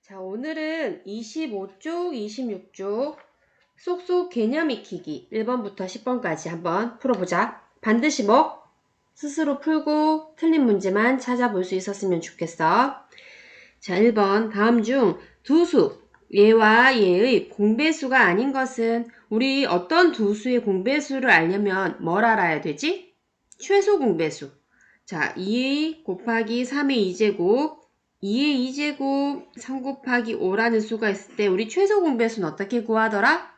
자, 오늘은 25쪽, 26쪽 쏙쏙 개념 익히기 1번부터 10번까지 한번 풀어보자. 반드시 스스로 풀고 틀린 문제만 찾아볼 수 있었으면 좋겠어. 자, 1번 다음 중 두 수, 얘와 얘의 공배수가 아닌 것은 우리 어떤 두 수의 공배수를 알려면 뭘 알아야 되지? 최소 공배수. 자, 2 곱하기 3의 2제곱 2의 2제곱 3 곱하기 5라는 수가 있을 때 우리 최소 공배수는 어떻게 구하더라?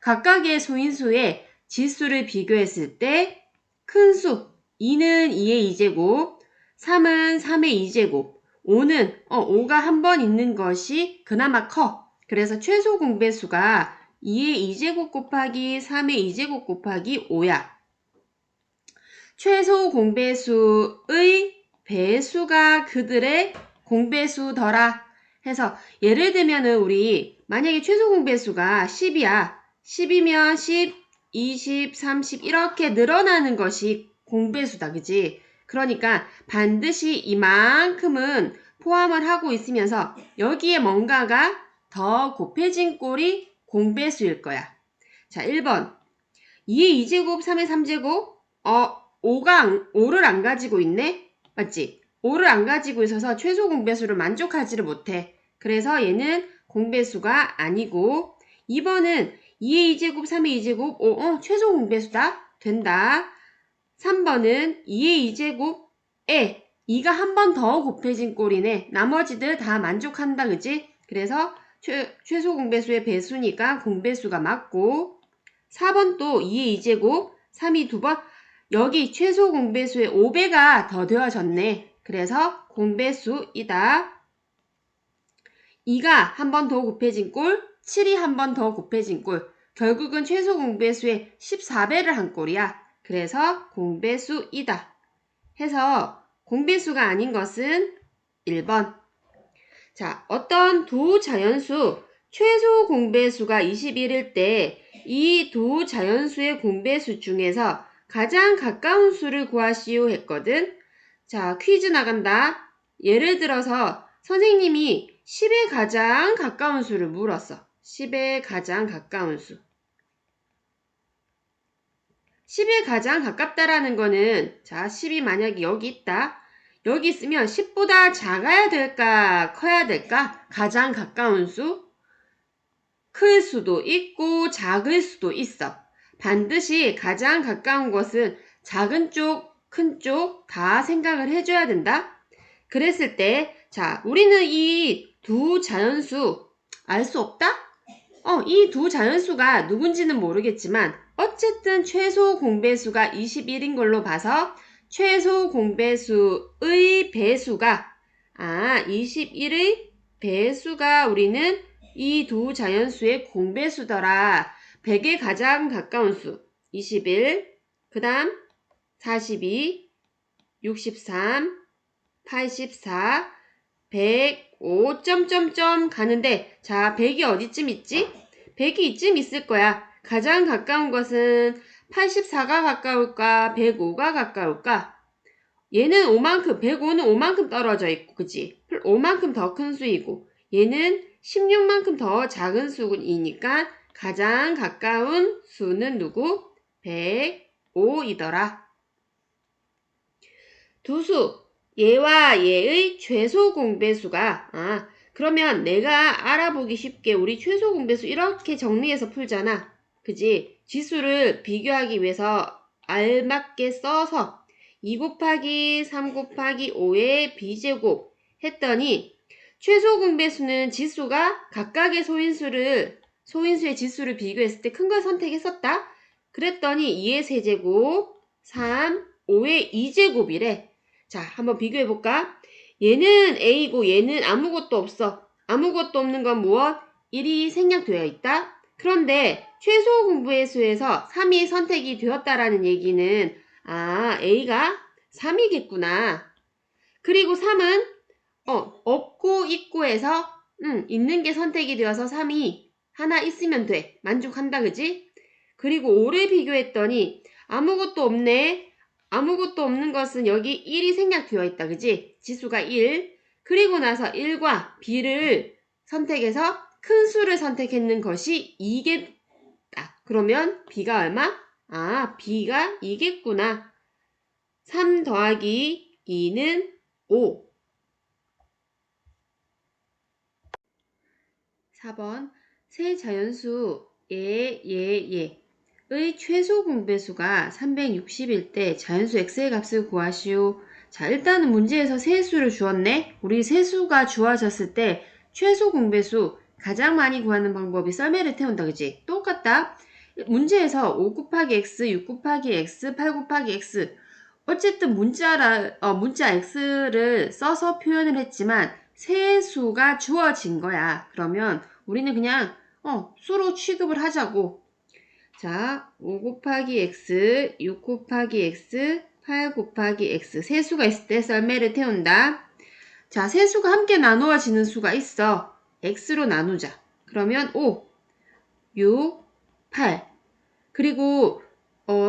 각각의 소인수의 지수를 비교했을 때 큰 수 2는 2의 2제곱 3은 3의 2제곱 5는 5가 한 번 있는 것이 그나마 커. 그래서 최소 공배수가 2의 2제곱 곱하기 3의 2제곱 곱하기 5야. 최소 공배수의 배수가 그들의 공배수더라 해서 예를 들면은 우리 만약에 최소 공배수가 10이야. 10이면 10, 20, 30 이렇게 늘어나는 것이 공배수다. 그지? 그러니까 반드시 이만큼은 포함을 하고 있으면서 여기에 뭔가가 더 곱해진 꼴이 공배수일 거야. 자, 1번 2의 2제곱, 3의 3제곱 5를 안 가지고 있네? 맞지? 5를 안 가지고 있어서 최소 공배수를 만족하지를 못해. 그래서 얘는 공배수가 아니고 2번은 2의 2제곱, 3의 2제곱 최소 공배수다. 된다. 3번은 2의 2제곱에 2가 한 번 더 곱해진 꼴이네. 나머지들 다 만족한다. 그지? 그래서 최소 공배수의 배수니까 공배수가 맞고 4번 또 2의 2제곱, 3이 2번 여기 최소 공배수의 5배가 더 되어졌네. 그래서 공배수이다. 2가 한 번 더 곱해진 꼴, 7이 한 번 더 곱해진 꼴. 결국은 최소 공배수의 14배를 한 꼴이야. 그래서 공배수이다. 해서 공배수가 아닌 것은 1번. 자, 어떤 두 자연수 최소 공배수가 21일 때 이 두 자연수의 공배수 중에서 가장 가까운 수를 구하시오 했거든. 자, 퀴즈 나간다. 예를 들어서 선생님이 10에 가장 가까운 수를 물었어. 10에 가장 가까운 수. 10에 가장 가깝다라는 거는 자, 10이 만약에 여기 있다. 여기 있으면 10보다 작아야 될까? 커야 될까? 가장 가까운 수? 클 수도 있고 작을 수도 있어. 반드시 가장 가까운 것은 작은 쪽, 큰 쪽 다 생각을 해줘야 된다. 그랬을 때, 자, 우리는 이 두 자연수 알 수 없다? 이 두 자연수가 누군지는 모르겠지만 어쨌든 최소 공배수가 21인 걸로 봐서 최소 공배수의 배수가 21의 배수가 우리는 이 두 자연수의 공배수더라. 100에 가장 가까운 수 21, 그 다음 42, 63, 84, 105, 점점점 가는데 자, 100이 어디쯤 있지? 100이 이쯤 있을 거야. 가장 가까운 것은 84가 가까울까? 105가 가까울까? 얘는 5만큼, 105는 5만큼 떨어져 있고, 그치? 5만큼 더 큰 수이고, 얘는 16만큼 더 작은 수이니까 가장 가까운 수는 누구? 105이더라. 두 수, 얘와 얘의 최소 공배수가 그러면 내가 알아보기 쉽게 우리 최소 공배수 이렇게 정리해서 풀잖아. 그지? 지수를 비교하기 위해서 알맞게 써서 2 곱하기 3 곱하기 5의 b제곱 했더니 최소 공배수는 지수가 각각의 소인수의 지수를 비교했을 때 큰 걸 선택했었다. 그랬더니 2의 세제곱 3, 5의 2제곱이래. 자, 한번 비교해볼까? 얘는 A고 얘는 아무것도 없어. 아무것도 없는 건 무엇? 1이 생략되어 있다. 그런데 최소 공배수에서 3이 선택이 되었다라는 얘기는 A가 3이겠구나. 그리고 3은 없고 있고 해서 있는 게 선택이 되어서 3이 하나 있으면 돼. 만족한다. 그지? 그리고 5를 비교했더니 아무것도 없네. 아무것도 없는 것은 여기 1이 생략되어 있다. 그지? 지수가 1. 그리고 나서 1과 b를 선택해서 큰 수를 선택했는 것이 2겠다. 그러면 b가 얼마? 아, b가 2겠구나. 3 더하기 2는 5. 4번 세 자연수 의 최소 공배수가 360일 때 자연수 x의 값을 구하시오. 자, 일단은 문제에서 세수를 주었네. 우리 세수가 주어졌을 때 최소 공배수 가장 많이 구하는 방법이 썰매를 태운다. 그지? 똑같다. 문제에서 5 곱하기 x, 6 곱하기 x, 8 곱하기 x 어쨌든 문자 x를 써서 표현을 했지만 세수가 주어진 거야. 그러면 우리는 그냥 수로 취급을 하자고. 자, 5 곱하기 x, 6 곱하기 x, 8 곱하기 x 세수가 있을 때 썰매를 태운다. 자, 세수가 함께 나누어지는 수가 있어. x로 나누자. 그러면 5, 6, 8 그리고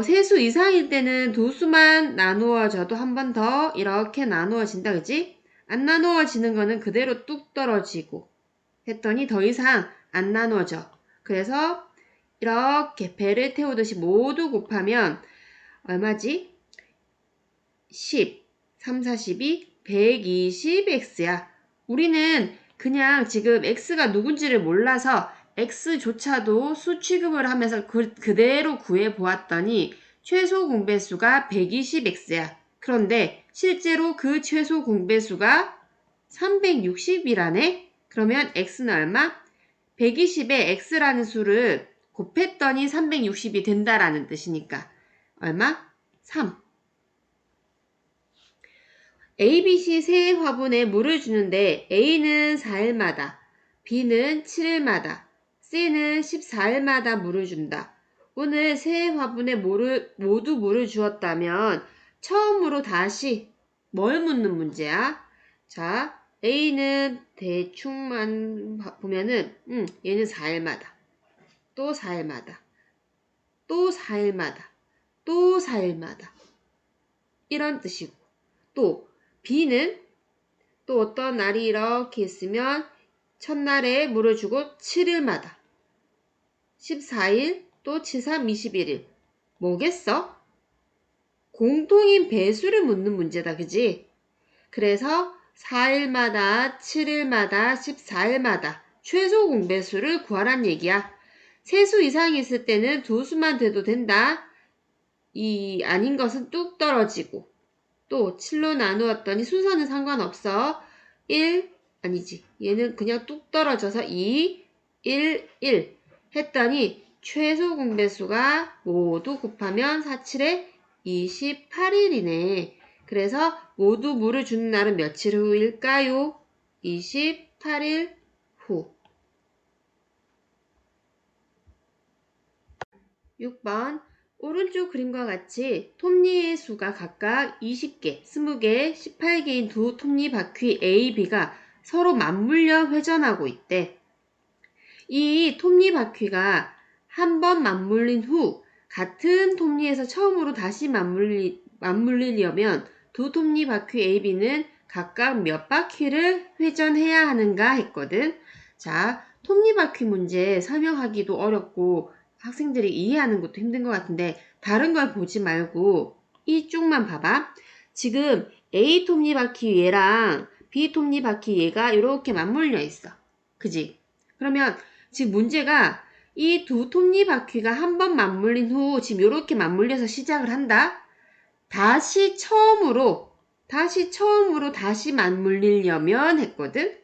세수 이상일 때는 두 수만 나누어져도 한 번 더 이렇게 나누어진다. 그지? 안 나누어지는 거는 그대로 뚝 떨어지고 했더니 더 이상 안 나누어져. 그래서 이렇게 배를 태우듯이 모두 곱하면 얼마지? 10, 3, 4, 12, 120x야. 우리는 그냥 지금 x가 누군지를 몰라서 x조차도 수 취급을 하면서 그대로 구해보았더니 최소 공배수가 120x야. 그런데 실제로 그 최소 공배수가 360이라네? 그러면 x는 얼마? 120에 x라는 수를 곱했더니 360이 된다라는 뜻이니까 얼마? 3. A, B, C 세 화분에 물을 주는데 A는 4일마다, B는 7일마다, C는 14일마다 물을 준다. 오늘 세 화분에 모두 물을 주었다면 처음으로 다시 뭘 묻는 문제야? 자, A는 대충만 보면은 얘는 4일마다, 또 4일마다, 또 4일마다, 또 4일마다 이런 뜻이고 또 B는 또 어떤 날이 이렇게 있으면 첫날에 물을 주고 7일마다 14일 또 7, 3, 21일 뭐겠어? 공통인 배수를 묻는 문제다. 그지? 그래서 4일마다 7일마다 14일마다 최소 공배수를 구하란 얘기야. 세수 이상이 있을 때는 두 수만 돼도 된다. 이 아닌 것은 뚝 떨어지고 또 7로 나누었더니 순서는 상관없어. 1 아니지. 얘는 그냥 뚝 떨어져서 2, 1, 1 했더니 최소 공배수가 모두 곱하면 4, 7에 28일이네. 그래서 모두 물을 주는 날은 며칠 후일까요? 28일 후. 6번 오른쪽 그림과 같이 톱니의 수가 각각 20개, 20개, 18개인 두 톱니바퀴 A, B가 서로 맞물려 회전하고 있대. 이 톱니바퀴가 한 번 맞물린 후 같은 톱니에서 처음으로 다시 맞물리려면 두 톱니바퀴 A, B는 각각 몇 바퀴를 회전해야 하는가 했거든. 자, 톱니바퀴 문제 설명하기도 어렵고 학생들이 이해하는 것도 힘든 것 같은데 다른 걸 보지 말고 이쪽만 봐봐. 지금 A 톱니바퀴 얘랑 B 톱니바퀴 얘가 이렇게 맞물려 있어. 그지? 그러면 지금 문제가 이 두 톱니바퀴가 한 번 맞물린 후 지금 이렇게 맞물려서 시작을 한다. 다시 처음으로 다시 맞물리려면 했거든.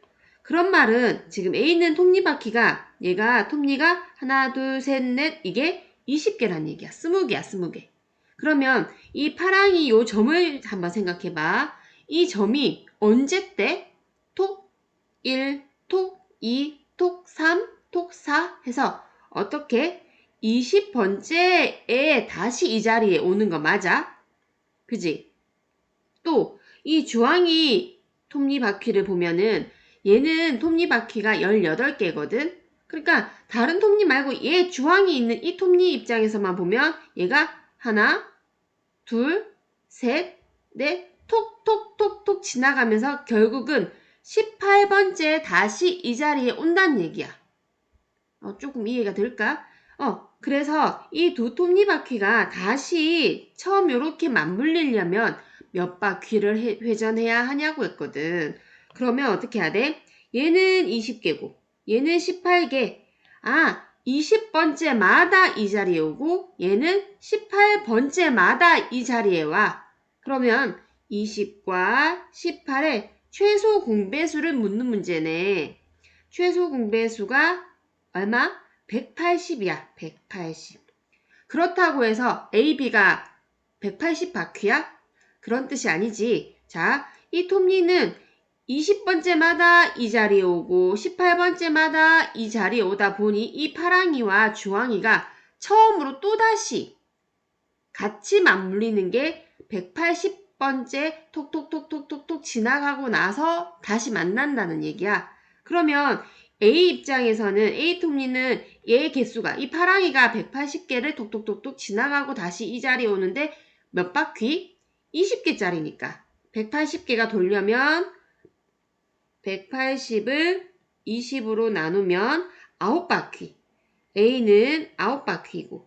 그런 말은 지금 A는 톱니바퀴가 얘가 톱니가 하나 둘 셋 넷 이게 20개란 얘기야. 20개야 20개. 그러면 이 파랑이 요 점을 한번 생각해봐. 이 점이 언제 때? 톡 1, 톡 2, 톡 3, 톡 4 해서 어떻게 20번째에 다시 이 자리에 오는 거 맞아? 그지? 또 이 주황이 톱니바퀴를 보면은 얘는 톱니바퀴가 18개거든? 그러니까 다른 톱니 말고 얘 주황이 있는 이 톱니 입장에서만 보면 얘가 하나, 둘, 셋, 넷, 톡톡톡톡 지나가면서 결국은 18번째 다시 이 자리에 온다는 얘기야. 조금 이해가 될까? 그래서 이 두 톱니바퀴가 다시 처음 요렇게 맞물리려면 몇 바퀴를 회전해야 하냐고 했거든. 그러면 어떻게 해야 돼? 얘는 20개고 얘는 18개. 20번째마다 이 자리에 오고 얘는 18번째마다 이 자리에 와. 그러면 20과 18의 최소 공배수를 묻는 문제네. 최소 공배수가 얼마? 180이야. 180. 그렇다고 해서 A, B가 180바퀴야? 그런 뜻이 아니지. 자, 이 톱니는 20번째마다 이 자리에 오고 18번째마다 이 자리에 오다 보니 이 파랑이와 주황이가 처음으로 또다시 같이 맞물리는 게 180번째 톡톡톡톡톡톡 지나가고 나서 다시 만난다는 얘기야. 그러면 A 입장에서는 A 톱니는 얘 개수가 이 파랑이가 180개를 톡톡톡톡 지나가고 다시 이 자리에 오는데 몇 바퀴? 20개짜리니까 180개가 돌려면 180을 20으로 나누면 9바퀴. A는 9바퀴이고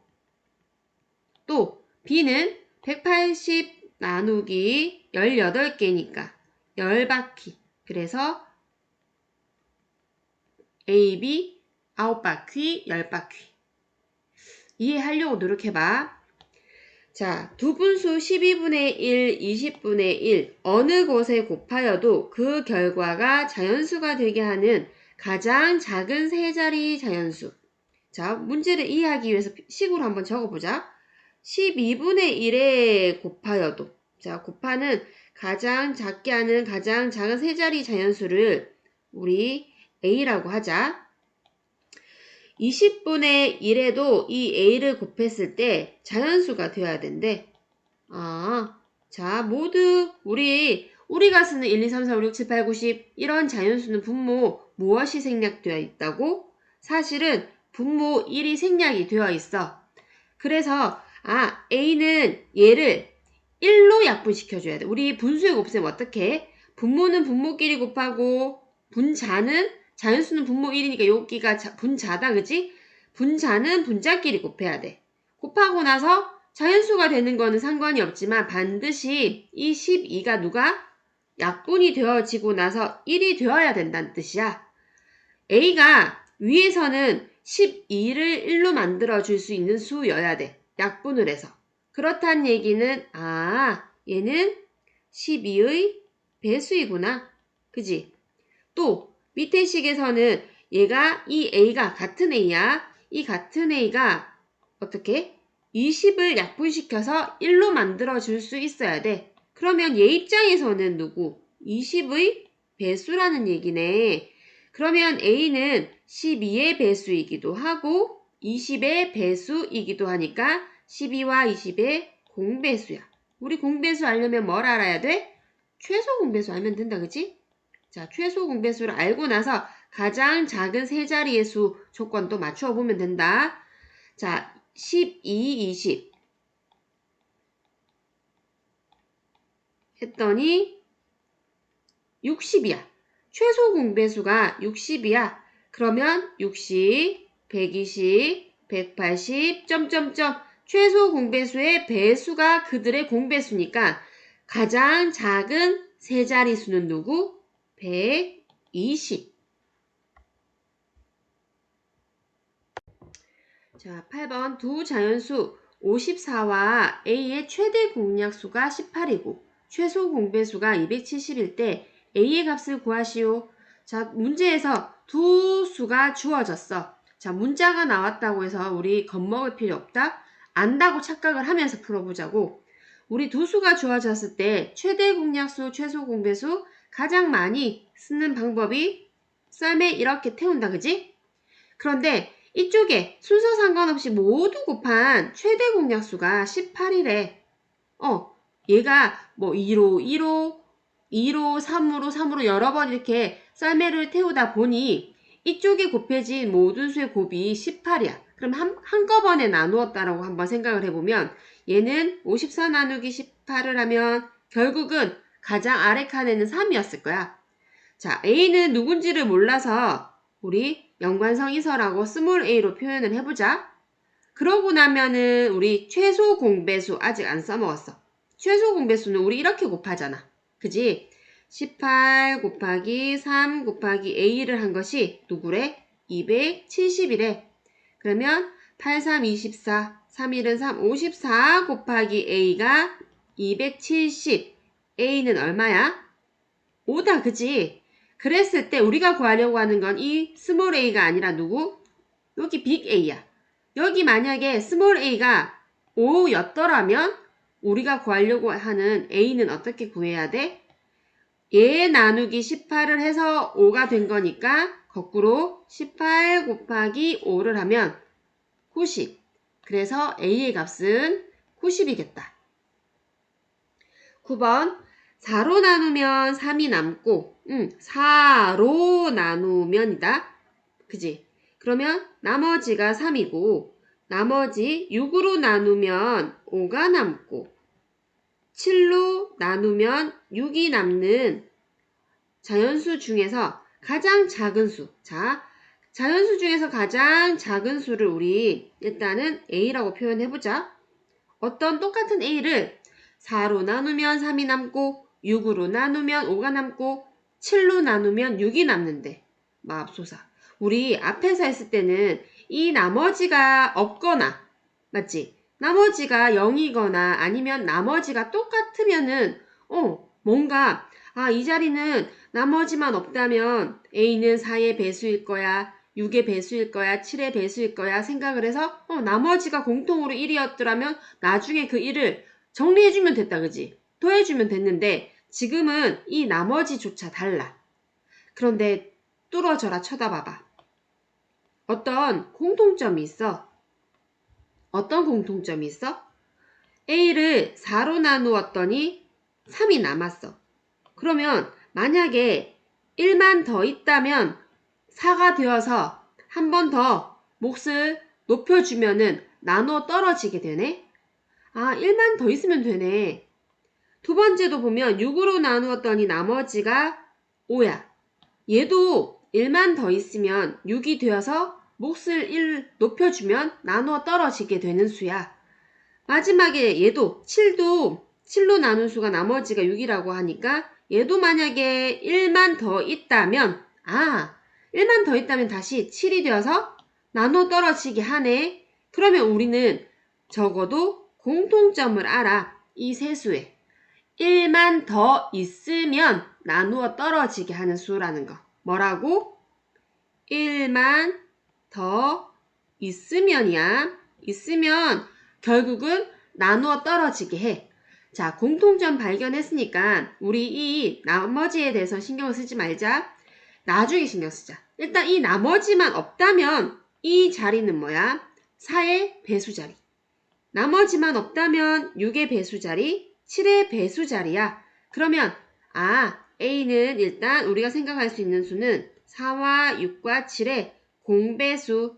또 B는 180 나누기 18개니까 10바퀴. 그래서 A, B 9바퀴, 10바퀴. 이해하려고 노력해봐. 자, 두 분수 12분의 1, 20분의 1 어느 것에 곱하여도 그 결과가 자연수가 되게 하는 가장 작은 세 자리 자연수. 자, 문제를 이해하기 위해서 식으로 한번 적어보자. 12분의 1에 곱하여도, 자, 곱하는 가장 작게 하는 가장 작은 세 자리 자연수를 우리 A라고 하자. 20분의 1에도 이 A를 곱했을 때 자연수가 되어야 된대. 자, 모두 우리가 쓰는 1, 2, 3, 4, 5, 6, 7, 8, 9, 10 이런 자연수는 분모 무엇이 생략되어 있다고? 사실은 분모 1이 생략이 되어 있어. 그래서 A는 얘를 1로 약분시켜줘야 돼. 우리 분수에 곱셈 어떻게 해? 분모는 분모끼리 곱하고 분자는 자연수는 분모 1이니까 여기가 분자다, 그치? 분자는 분자끼리 곱해야 돼. 곱하고 나서 자연수가 되는 거는 상관이 없지만 반드시 이 12가 누가? 약분이 되어지고 나서 1이 되어야 된다는 뜻이야. A가 위에서는 12를 1로 만들어줄 수 있는 수여야 돼. 약분을 해서. 그렇다는 얘기는 얘는 12의 배수이구나. 그지? 또 밑에 식에서는 이 A가 같은 A야. 이 같은 A가 어떻게? 20을 약분시켜서 1로 만들어줄 수 있어야 돼. 그러면 얘 입장에서는 누구? 20의 배수라는 얘기네. 그러면 A는 12의 배수이기도 하고 20의 배수이기도 하니까 12와 20의 공배수야. 우리 공배수 알려면 뭘 알아야 돼? 최소 공배수 알면 된다, 그치? 자, 최소 공배수를 알고 나서 가장 작은 세 자리의 수 조건도 맞추어 보면 된다. 자, 12, 20 했더니 60이야. 최소 공배수가 60이야. 그러면 60, 120, 180, 점점점 최소 공배수의 배수가 그들의 공배수니까 가장 작은 세 자리수는 누구? 120. 자, 8번 두 자연수 54와 A의 최대 공약수가 18이고 최소 공배수가 270일 때 A의 값을 구하시오. 자, 문제에서 두 수가 주어졌어. 자, 문자가 나왔다고 해서 우리 겁먹을 필요 없다. 안다고 착각을 하면서 풀어보자고. 우리 두 수가 주어졌을 때 최대 공약수, 최소 공배수 가장 많이 쓰는 방법이 썰매 이렇게 태운다, 그지? 그런데 이쪽에 순서 상관없이 모두 곱한 최대 공약수가 18이래. 얘가 뭐 2로, 1호, 2로, 3으로, 3으로 여러 번 이렇게 썰매를 태우다 보니 이쪽에 곱해진 모든 수의 곱이 18이야. 그럼 한꺼번에 나누었다라고 한번 생각을 해보면 얘는 54 나누기 18을 하면 결국은 가장 아래 칸에는 3이었을 거야. 자, A는 누군지를 몰라서 우리 연관성이설하고 스몰 a로 표현을 해보자. 그러고 나면은 우리 최소 공배수 아직 안 써먹었어. 최소 공배수는 우리 이렇게 곱하잖아. 그지? 18 곱하기 3 곱하기 A를 한 것이 누구래? 270이래. 그러면 8, 3, 24, 3, 1은 3, 54 곱하기 A가 270. A는 얼마야? 5다, 그지? 그랬을 때 우리가 구하려고 하는 건 이 스몰 a가 아니라 누구? 여기 빅 A야. 여기 만약에 스몰 a가 5였더라면 우리가 구하려고 하는 A는 어떻게 구해야 돼? 얘 나누기 18을 해서 5가 된 거니까 거꾸로 18 곱하기 5를 하면 90. 그래서 A의 값은 90이겠다. 9번 4로 나누면 3이 남고 4로 나누면이다. 그지? 그러면 나머지가 3이고 나머지 6으로 나누면 5가 남고 7로 나누면 6이 남는 자연수 중에서 가장 작은 수. 자, 자연수 중에서 가장 작은 수를 우리 일단은 A라고 표현해보자. 어떤 똑같은 A를 4로 나누면 3이 남고 6으로 나누면 5가 남고 7로 나누면 6이 남는데 맙소사. 우리 앞에서 했을 때는 이 나머지가 없거나 맞지? 나머지가 0이거나 아니면 나머지가 똑같으면은 뭔가 이 자리는 나머지만 없다면 A는 4의 배수일 거야. 6의 배수일 거야. 7의 배수일 거야. 생각을 해서 나머지가 공통으로 1이었더라면 나중에 그 1을 정리해주면 됐다. 그지? 더해주면 됐는데 지금은 이 나머지조차 달라. 그런데 뚫어져라 쳐다봐봐. 어떤 공통점이 있어. 어떤 공통점이 있어? A를 4로 나누었더니 3이 남았어. 그러면 만약에 1만 더 있다면 4가 되어서 한 번 더 몫을 높여주면은 나눠 떨어지게 되네. 1만 더 있으면 되네. 두 번째도 보면 6으로 나누었더니 나머지가 5야. 얘도 1만 더 있으면 6이 되어서 몫을 1 높여주면 나누어 떨어지게 되는 수야. 마지막에 얘도 7로 나눈 수가 나머지가 6이라고 하니까 얘도 만약에 1만 더 있다면 1만 더 있다면 다시 7이 되어서 나눠 떨어지게 하네. 그러면 우리는 적어도 공통점을 알아. 이 세 수에 1만 더 있으면 나누어 떨어지게 하는 수라는 거. 뭐라고? 1만 더 있으면이야. 있으면 결국은 나누어 떨어지게 해. 자, 공통점 발견했으니까 우리 이 나머지에 대해서 신경을 쓰지 말자. 나중에 신경 쓰자. 일단 이 나머지만 없다면 이 자리는 뭐야? 4의 배수자리. 나머지만 없다면 6의 배수자리, 7의 배수자리야. 그러면 A는 일단 우리가 생각할 수 있는 수는 4와 6과 7의 공배수.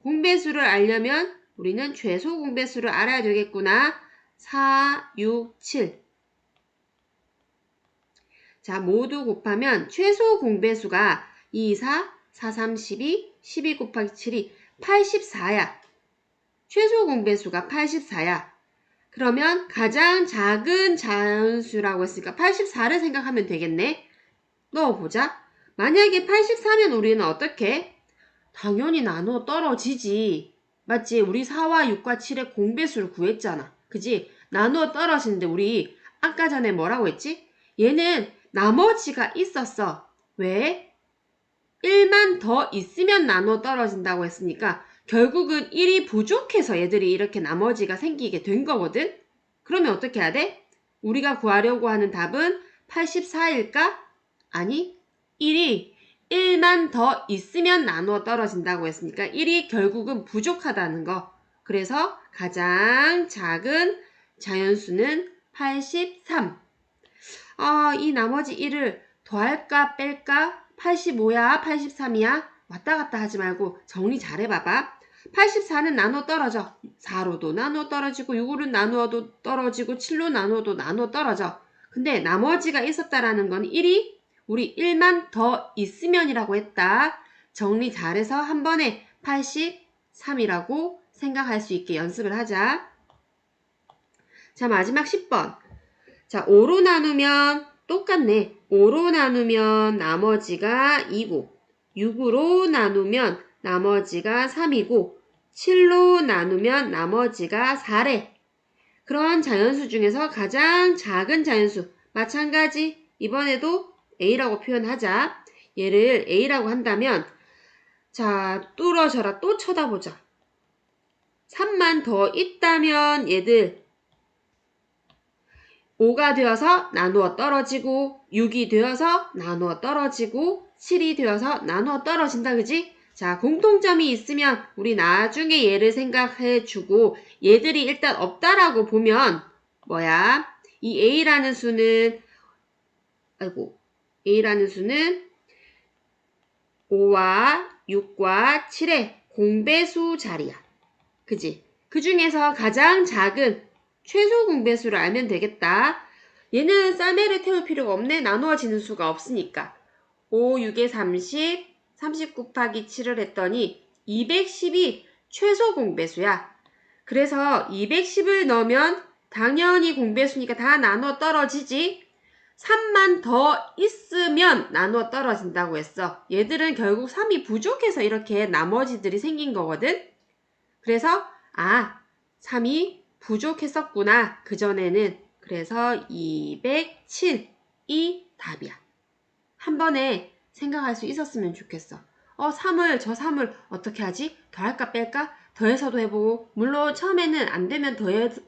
공배수를 알려면 우리는 최소 공배수를 알아야 되겠구나. 4, 6, 7. 자, 모두 곱하면 최소 공배수가 2, 4, 4, 3, 12, 12 곱하기 7이 84야. 최소 공배수가 84야. 그러면 가장 작은 자연수라고 했으니까 84를 생각하면 되겠네. 넣어보자. 만약에 84면 우리는 어떻게? 당연히 나누어 떨어지지. 맞지? 우리 4와 6과 7의 공배수를 구했잖아. 그지? 나누어 떨어지는데 우리 아까 전에 뭐라고 했지? 얘는 나머지가 있었어. 왜? 1만 더 있으면 나누어 떨어진다고 했으니까 결국은 1이 부족해서 얘들이 이렇게 나머지가 생기게 된 거거든? 그러면 어떻게 해야 돼? 우리가 구하려고 하는 답은 84일까? 아니, 1이 1만 더 있으면 나누어 떨어진다고 했으니까 1이 결국은 부족하다는 거. 그래서 가장 작은 자연수는 83. 이 나머지 1을 더할까 뺄까? 85야, 83이야? 왔다 갔다 하지 말고 정리 잘 해봐봐. 84는 나눠 떨어져. 4로도 나눠 떨어지고 6으로 나누어도 떨어지고 7로 나누어도 나눠 떨어져. 근데 나머지가 있었다라는 건 1이 우리 1만 더 있으면이라고 했다. 정리 잘해서 한 번에 83이라고 생각할 수 있게 연습을 하자. 자, 마지막 10번. 자, 5로 나누면 똑같네. 5로 나누면 나머지가 2고 6으로 나누면 나머지가 3이고 7로 나누면 나머지가 4래. 그런 자연수 중에서 가장 작은 자연수 마찬가지 이번에도 A라고 표현하자. 얘를 A라고 한다면 자, 뚫어져라 또 쳐다보자. 3만 더 있다면 얘들 5가 되어서 나누어 떨어지고 6이 되어서 나누어 떨어지고 7이 되어서 나누어 떨어진다. 그지? 자, 공통점이 있으면 우리 나중에 얘를 생각해 주고 얘들이 일단 없다라고 보면 뭐야? 이 A라는 수는 A라는 수는 5와 6과 7의 공배수 자리야. 그지? 그 중에서 가장 작은 최소 공배수를 알면 되겠다. 얘는 쌀매를 태울 필요가 없네. 나누어지는 수가 없으니까. 5, 6에 30, 30 곱하기 7을 했더니 210이 최소 공배수야. 그래서 210을 넣으면 당연히 공배수니까 다 나누어 떨어지지. 3만 더 있으면 나누어 떨어진다고 했어. 얘들은 결국 3이 부족해서 이렇게 나머지들이 생긴 거거든. 그래서 3이 부족했었구나. 그전에는. 그래서 207이 답이야. 한 번에 생각할 수 있었으면 좋겠어. 3을 어떻게 하지? 더할까 뺄까? 더해서도 해보고 물론 처음에는 안 되면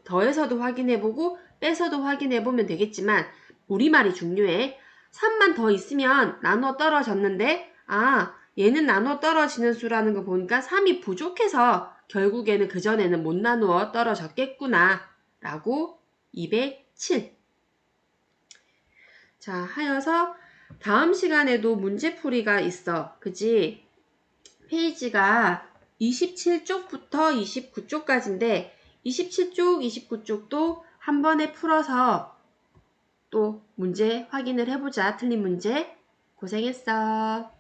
더해서도 확인해보고 빼서도 확인해보면 되겠지만 우리말이 중요해. 3만 더 있으면 나눠 떨어졌는데 얘는 나눠 떨어지는 수라는 거 보니까 3이 부족해서 결국에는 그전에는 못 나누어 떨어졌겠구나 라고 207. 자, 하여서 다음 시간에도 문제풀이가 있어. 그치? 페이지가 27쪽부터 29쪽까지인데 27쪽, 29쪽도 한 번에 풀어서 또 문제 확인을 해보자. 틀린 문제. 고생했어.